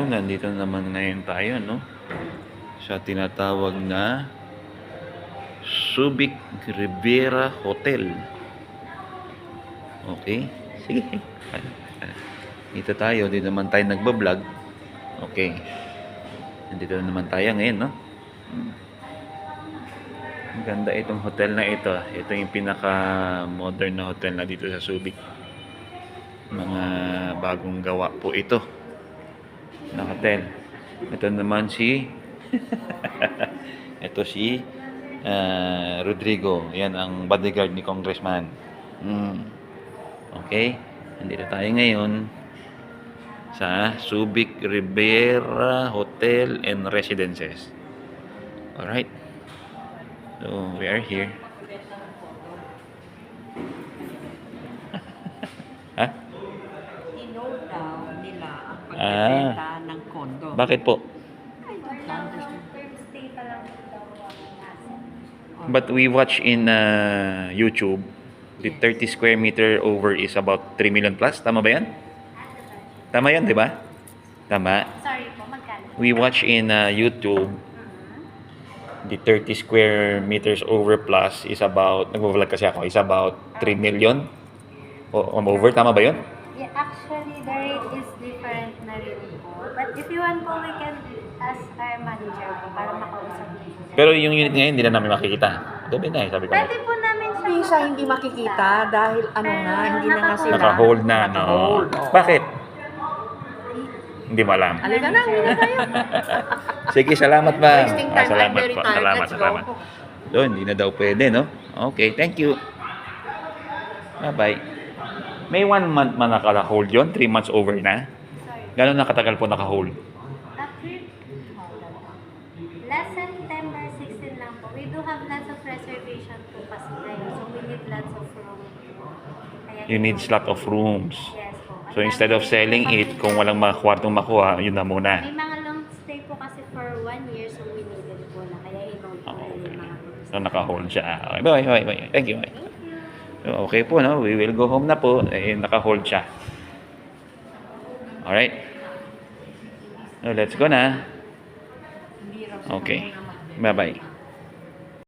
nandito naman ngayon tayo, no? Sa tinatawag na Subic Riviera Hotel. Okay? Sige. Dito tayo, dito naman tayo nagbablog. Okay. Nandito naman tayo ngayon, no? Ang ganda itong hotel na ito. Ito yung pinaka-modern na hotel na dito sa Subic. Mga bagong gawa po ito na hotel. Ito naman si ito si Rodrigo. Yan ang bodyguard ni Congressman. Okay? Nandito tayo ngayon sa Subic Riviera Hotel and Residences. Alright? So, we are here. Ha? I-know daw nila ang pagbebenta ng kondo. Bakit po? But we watch in YouTube, the 30 square meter over is about 3 million plus. Tama ba yan? Tama yan, di ba? Tama. Sorry po, magkano? We watch in YouTube, the 30 square meters over plus is about, nag-vlog kasi ako, is about 3 million. O over, tama ba yun? Yeah, actually, the rate is different na rin po. But if you want po, we can ask our manager po para makausap niyo. Pero yung unit ngayon, hindi na namin makikita. Gabi na sabi ko. Pwede po namin siya. Hindi siya hindi makikita dahil hindi na nga sila. Naka-hold na, no? Naka-hold, oo. Bakit? Hindi mo alam. Halika na, hindi na tayo. Sige, salamat ba? Wasting time. Salamat I'm very po. tired. Salamat, Let's go. salamat. Doon, hindi na daw pwede, no? Okay, thank you. Bye-bye. May 1 month man naka-hold yun? 3 months over na? Sorry. Gano'n nakatagal po naka-hold? April, last September 16 lang po. We do have lots of reservation po kasi ngayon. So we need lots of room. Kaya You need slot of rooms. Yes po. So instead of selling it, kung walang mga kwartong makuha, yun na muna. May mga long stay po kasi for 1 year, so we needed po na. Kaya i-hold po na yung mga rooms. So naka-hold siya. Okay, bye. Thank you. Bye. Thank you. So, okay po, no? We will go home na po. Eh, naka-hold siya. Alright. So, let's go na. Hindi raw Okay. sila muna Bye-bye.